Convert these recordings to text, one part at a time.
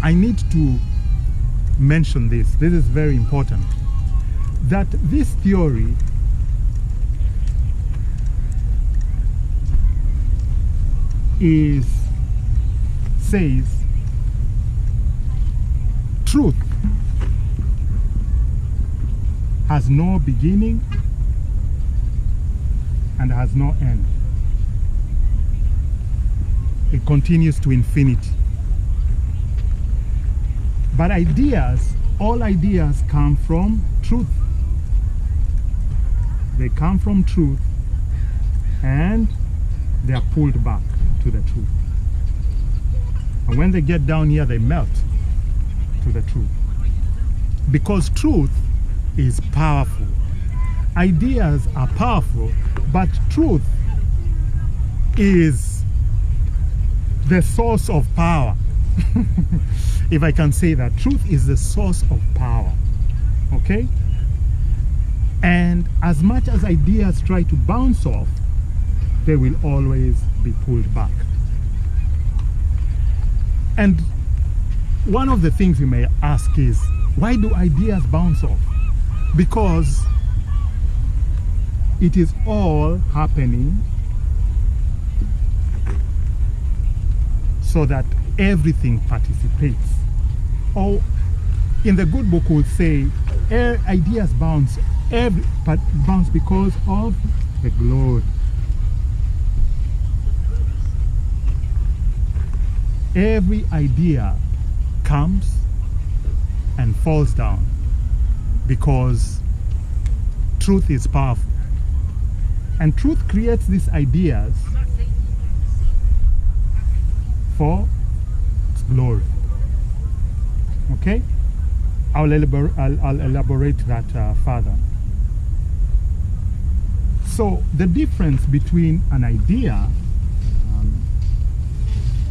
I need to mention this. This is very important. That this theory says truth has no beginning and has no end. It continues to infinity. But ideas, all ideas come from truth. They come from truth and they are pulled back to the truth. And when they get down here, they melt to the truth. Because truth is powerful. Ideas are powerful, but truth is the source of power. If I can say that, truth is the source of power. Okay? And as much as ideas try to bounce off, they will always be pulled back. And one of the things you may ask is, why do ideas bounce off? Because it is all happening so that everything participates. Or in the good book would say, ideas bounce because of the glory. Every idea comes and falls down because truth is powerful. And truth creates these ideas for its glory. Okay? I'll elaborate that further. So the difference between an idea,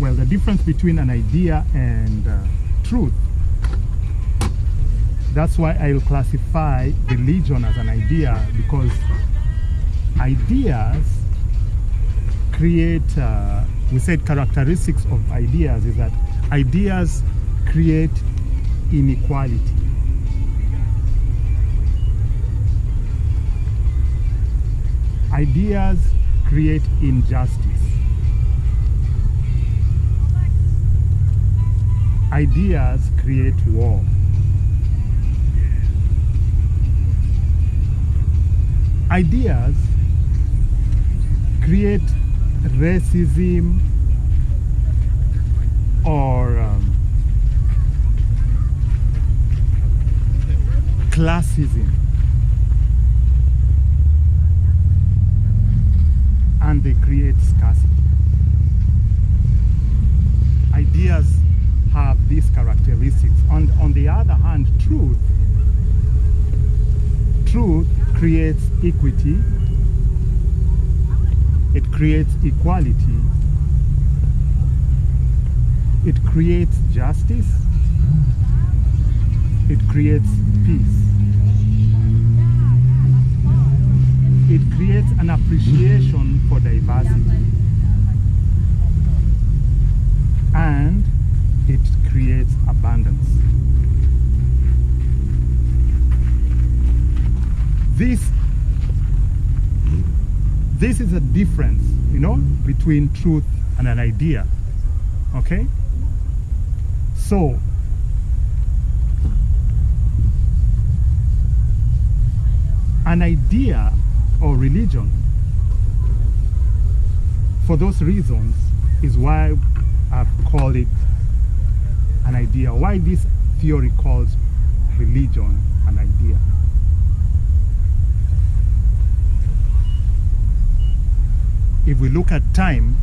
the difference between an idea and truth, that's why I'll classify religion as an idea, because ideas create, we said characteristics of ideas is that ideas create inequality. Ideas create injustice. Ideas create war. Ideas create racism or classism, and they create scarcity. Ideas have these characteristics. On the other hand, truth creates equity, it creates equality, it creates justice, it creates peace, it creates an appreciation for diversity, and it creates abundance. This is a difference, between truth and an idea. Okay? So, an idea or religion, for those reasons, is why I've called it an idea. Why this theory calls religion an idea. If we look at time,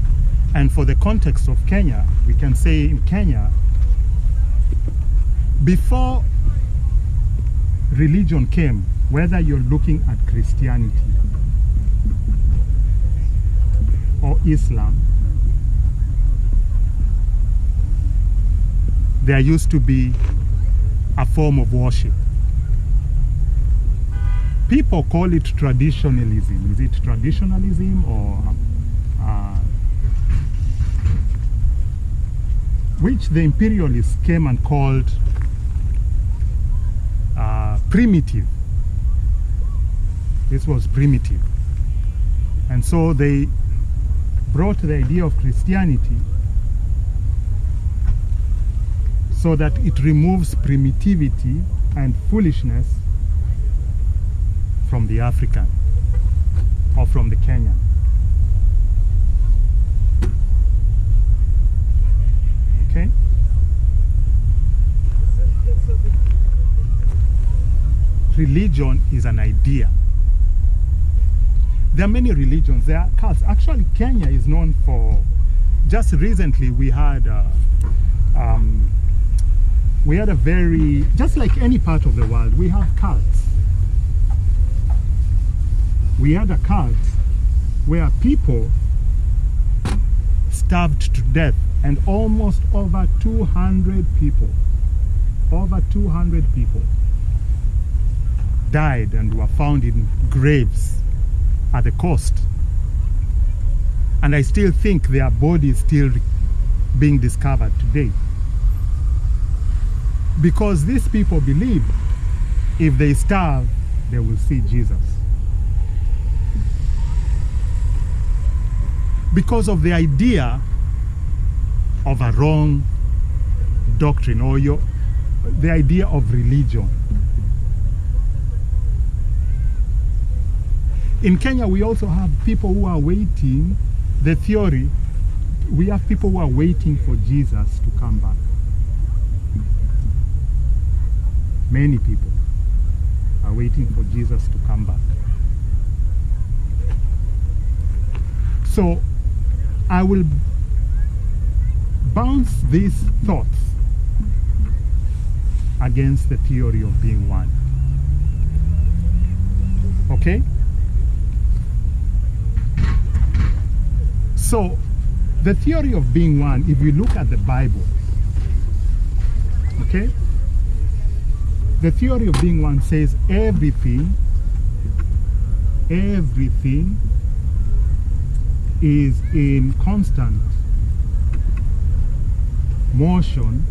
and for the context of Kenya, we can say in Kenya, before religion came, whether you're looking at Christianity or Islam, there used to be a form of worship. People call it traditionalism. Is it traditionalism or which the imperialists came and called primitive. This was primitive. And so they brought the idea of Christianity so that it removes primitivity and foolishness from the African or from the Kenyan. Okay? Religion is an idea. There are many religions, there are cults. Actually, Kenya is known for, just recently we had a very, just like any part of the world, we have cults. We had a cult where people starved to death, and almost over 200 people died and were found in graves at the coast. And I still think their bodies still being discovered today. Because these people believe if they starve, they will see Jesus. Because of the idea of a wrong doctrine, or the idea of religion. In Kenya, we also have people who are waiting, the theory, we have people who are waiting for Jesus to come back. Many people are waiting for Jesus to come back. So I will bounce these thoughts against the theory of being one. Okay? So, the theory of being one, if you look at the Bible, okay? The theory of being one says everything is in constant motion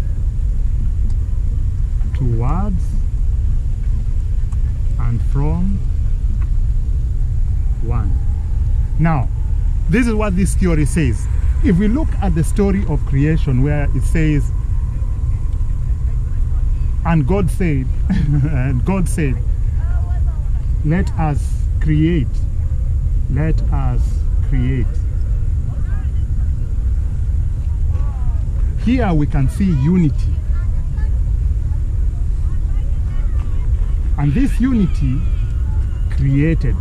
towards and from one. Now, this is what this theory says. If we look at the story of creation, where it says, and God said, and God said, let us create, let us create. Here we can see unity. And this unity created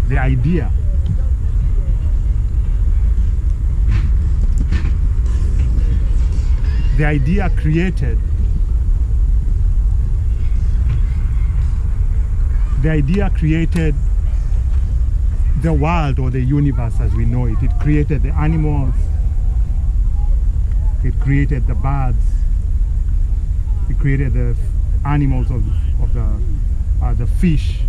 the idea. The idea created the world, or the universe as we know it. It created the animals, it created the birds, it created the animals of the fish,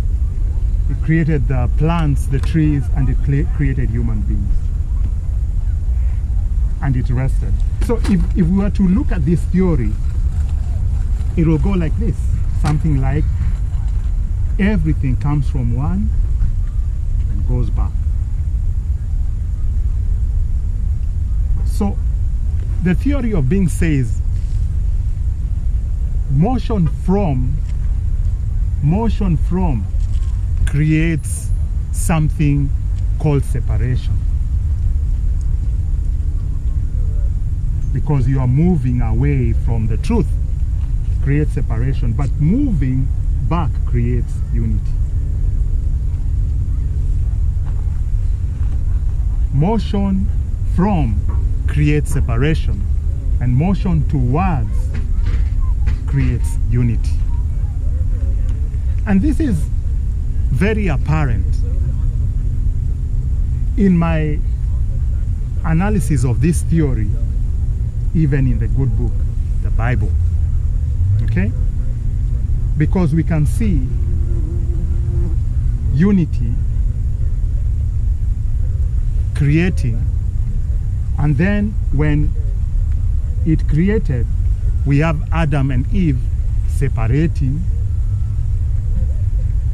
it created the plants, the trees, and it created human beings. And it rested. So if we were to look at this theory, it will go like this. Something like everything comes from one and goes back. So the theory of being says motion from creates something called separation. Because you are moving away from the truth, creates separation, but moving back creates unity. Motion from creates separation, and motion towards creates unity. And this is very apparent in my analysis of this theory, even in the good book, the Bible. Okay? Because we can see unity creating, and then when it created, we have Adam and Eve separating,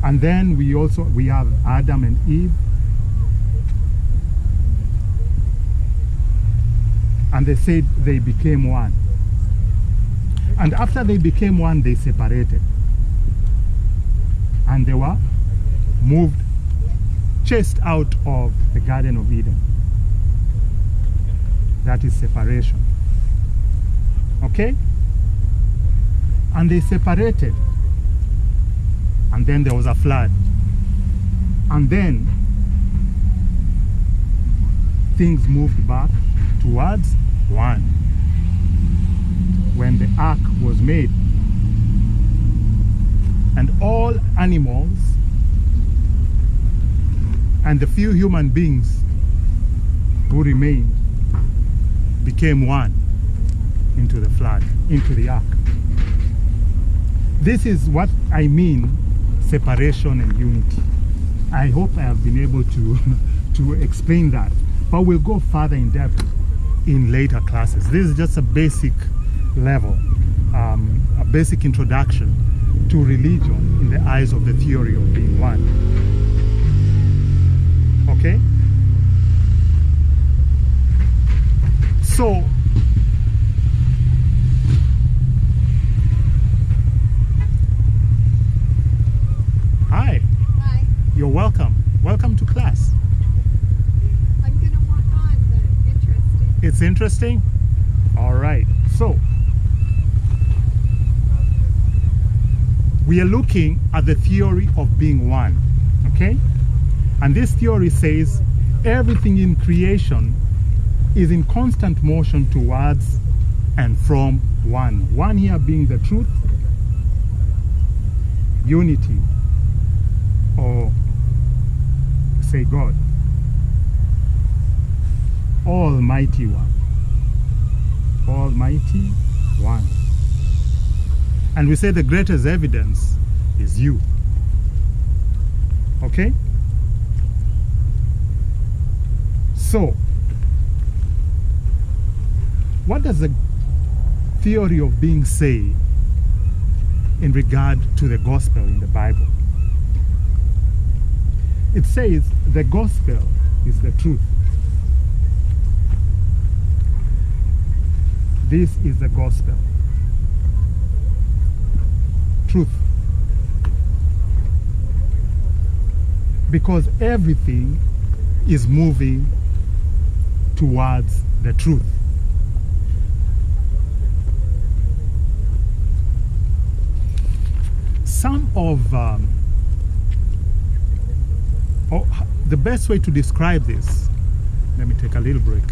and then we have Adam and Eve, and they said they became one. And after they became one, they separated, and they were moved, chased out of the Garden of Eden. That is separation. Okay? And they separated, and then there was a flood, and then things moved back towards one when the ark was made, and all animals and the few human beings who remained became one into the flood, into the ark. This is what I mean, separation and unity. I hope I have been able to explain that, but we'll go further in depth in later classes. This is just a basic level, a basic introduction to religion in the eyes of the theory of being one. Okay? So, hi. Hi. You're welcome. Welcome to class. I'm going to walk on, but interesting. It's interesting? All right. So, we are looking at the theory of being one. Okay? And this theory says everything in creation is in constant motion towards and from one. One here being the truth, unity, or say God, Almighty One. Almighty One. And we say the greatest evidence is you. Okay? So, what does the theory of being say in regard to the gospel in the Bible? It says the gospel is the truth. This is the gospel. Truth. Because everything is moving towards the truth. Some of the best way to describe this, let me take a little break.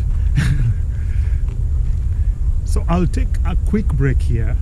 So I'll take a quick break here